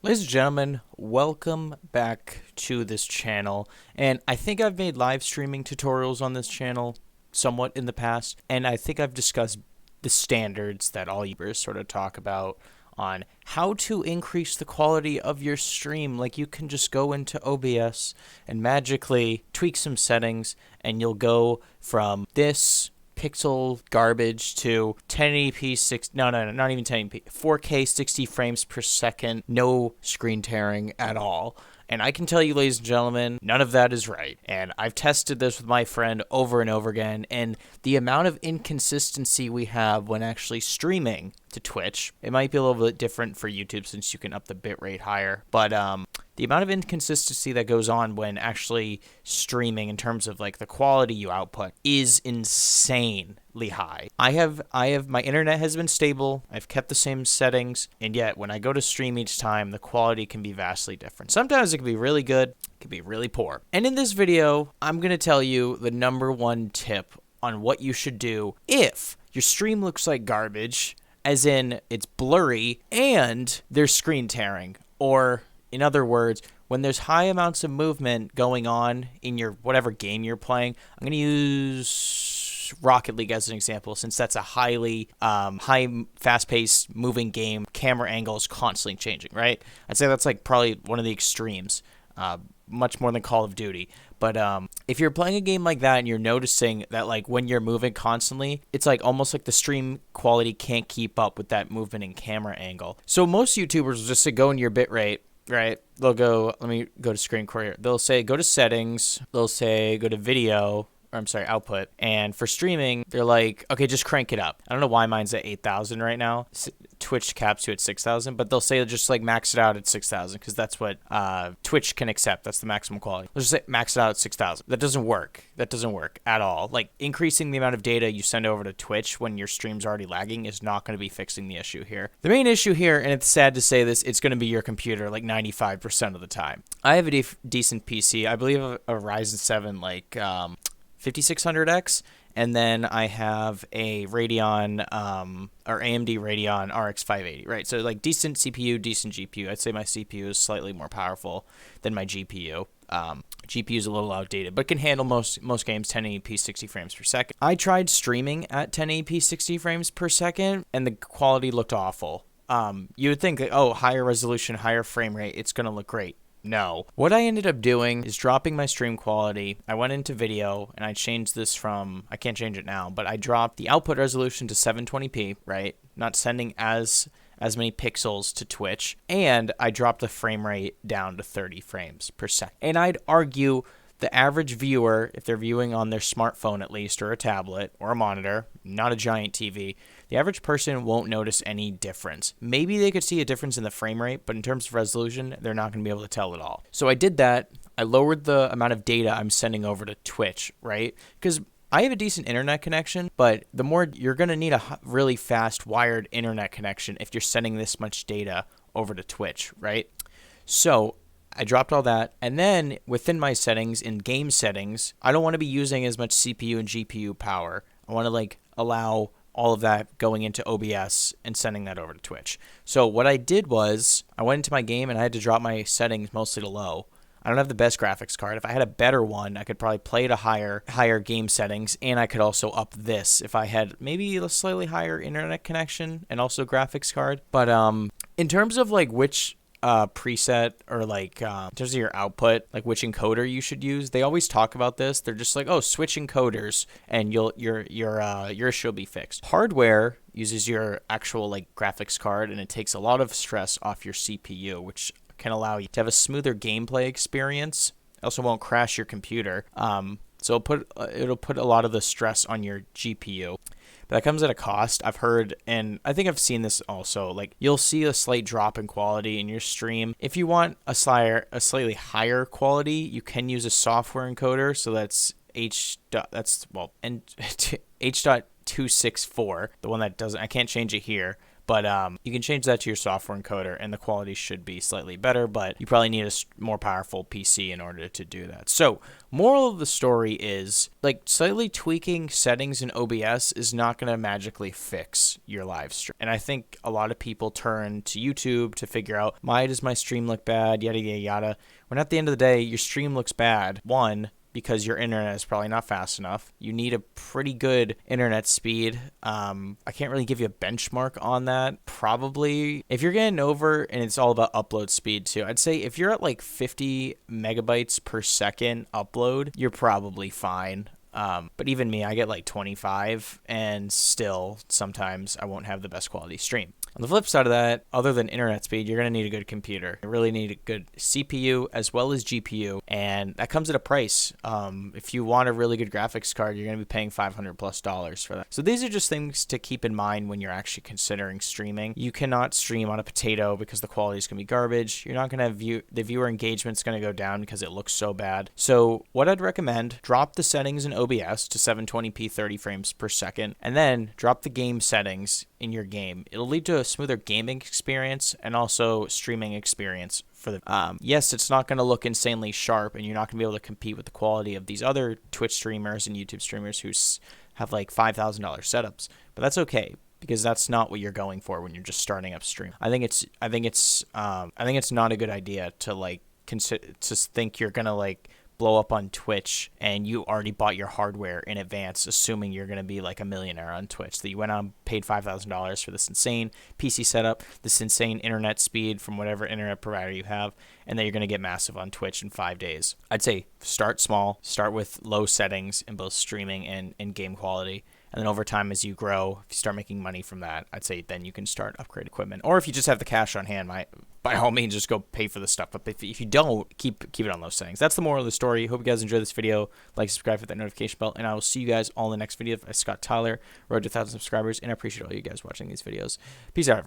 Ladies and gentlemen, welcome back to this channel. And I think I've made live streaming tutorials on this channel somewhat in the past, and I think I've discussed the standards that all YouTubers sort of talk about on how to increase the quality of your stream. Like, you can just go into OBS and magically tweak some settings, and you'll go from this pixel garbage to 1080p not even 1080p, 4K 60 frames per second, no screen tearing at all. And I can tell you, ladies and gentlemen, none of that is right. And I've tested this with my friend over and over again, and the amount of inconsistency we have when actually streaming to Twitch, it might be a little bit different for YouTube since you can up the bitrate higher, but the amount of inconsistency that goes on when actually streaming in terms of like the quality you output is insanely high. I have my internet has been stable. I've kept the same settings, and yet when I go to stream each time, the quality can be vastly different. Sometimes it can be really good, it can be really poor. And in this video, I'm going to tell you the #1 tip on what you should do if your stream looks like garbage, as in it's blurry and there's screen tearing, or in other words, when there's high amounts of movement going on in your whatever game you're playing. I'm going to use Rocket League as an example, since that's a highly fast-paced moving game. Camera angle is constantly changing, right? I'd say that's like probably one of the extremes, much more than Call of Duty. But if you're playing a game like that and you're noticing that like when you're moving constantly, it's like almost like the stream quality can't keep up with that movement and camera angle. So most YouTubers will just say go in your bitrate. Right, they'll go, let me go to screen recorder. They'll say go to settings, they'll say go to video, or I'm sorry, output. And for streaming, they're like, okay, just crank it up. I don't know why mine's at 8,000 right now. Twitch caps you at 6,000, but they'll say just like max it out at 6,000 because that's what Twitch can accept. That's the maximum quality. Let's just say max it out at 6,000. That doesn't work. That doesn't work at all. Like, increasing the amount of data you send over to Twitch when your stream's already lagging is not going to be fixing the issue here. The main issue here, and it's sad to say this, it's going to be your computer like 95% of the time. I have a decent PC. I believe a Ryzen 7 like 5600X, and then I have a Radeon or AMD Radeon RX 580, right? So like decent CPU, decent GPU. I'd say my CPU is slightly more powerful than my GPU. GPU is a little outdated, but can handle most games 1080p 60 frames per second. I tried streaming at 1080p 60 frames per second, and the quality looked awful. You would think that, oh, higher resolution, higher frame rate, it's going to look great. No. What I ended up doing is dropping my stream quality. I went into video and I changed this from, I can't change it now, but I dropped the output resolution to 720p, right? Not sending as many pixels to Twitch. And I dropped the frame rate down to 30 frames per second. And I'd argue the average viewer, if they're viewing on their smartphone at least, or a tablet, or a monitor, not a giant TV, the average person won't notice any difference. Maybe they could see a difference in the frame rate, but in terms of resolution, they're not going to be able to tell at all. So I did that. I lowered the amount of data I'm sending over to Twitch, right? Because I have a decent internet connection, but the more you're going to need a really fast wired internet connection if you're sending this much data over to Twitch, right? So I dropped all that, and then within my settings, in game settings, I don't want to be using as much CPU and GPU power. I want to like allow all of that going into OBS and sending that over to Twitch. So what I did was I went into my game and I had to drop my settings mostly to low. I don't have the best graphics card. If I had a better one, I could probably play it at higher game settings, and I could also up this if I had maybe a slightly higher internet connection and also graphics card. But in terms of like which preset or like in terms of your output, like which encoder you should use, they always talk about this. They're just like, oh, switch encoders and your issue will be fixed. Hardware uses your actual like graphics card, and it takes a lot of stress off your CPU, which can allow you to have a smoother gameplay experience. It also won't crash your computer. So it'll put a lot of the stress on your GPU. But that comes at a cost. I've heard, and I think I've seen this also, like you'll see a slight drop in quality in your stream. If you want a slightly higher quality, you can use a software encoder. So that's H.264, the one that doesn't, I can't change it here, But you can change that to your software encoder, and the quality should be slightly better, but you probably need a more powerful PC in order to do that. So, moral of the story is, like, slightly tweaking settings in OBS is not going to magically fix your live stream. And I think a lot of people turn to YouTube to figure out, why does my stream look bad, yada, yada, yada. When at the end of the day, your stream looks bad, one, because your internet is probably not fast enough. You need a pretty good internet speed. I can't really give you a benchmark on that. Probably, if you're getting over, and it's all about upload speed too, I'd say if you're at like 50 megabytes per second upload, you're probably fine. But even me, I get like 25, and still sometimes I won't have the best quality stream. On the flip side of that, other than internet speed, you're going to need a good computer. You really need a good CPU as well as GPU, and that comes at a price. If you want a really good graphics card, you're going to be paying $500+ for that. So these are just things to keep in mind when you're actually considering streaming. You cannot stream on a potato because the quality is going to be garbage. You're not going to have the viewer engagement's going to go down because it looks so bad. So what I'd recommend, drop the settings in OBS to 720p 30 frames per second, and then drop the game settings in your game. It'll lead to a smoother gaming experience and also streaming experience for the yes, it's not going to look insanely sharp, and you're not going to be able to compete with the quality of these other Twitch streamers and YouTube streamers who have like $5,000 setups, but that's okay, because that's not what you're going for when you're just starting up stream. I think it's not a good idea to like to think you're gonna like blow up on Twitch and you already bought your hardware in advance, assuming you're going to be like a millionaire on Twitch, that you went on, paid $5,000 for this insane PC setup, this insane internet speed from whatever internet provider you have, and then you're going to get massive on Twitch in 5 days. I'd say start small, start with low settings in both streaming and game quality. And then over time, as you grow, if you start making money from that, I'd say then you can start upgrade equipment. Or if you just have the cash on hand, by all means, just go pay for the stuff. But if you don't, keep it on those settings. That's the moral of the story. Hope you guys enjoyed this video. Like, subscribe, hit that notification bell, and I will see you guys all in the next video. I'm Scott Tyler, Road to 1,000 subscribers, and I appreciate all you guys watching these videos. Peace out.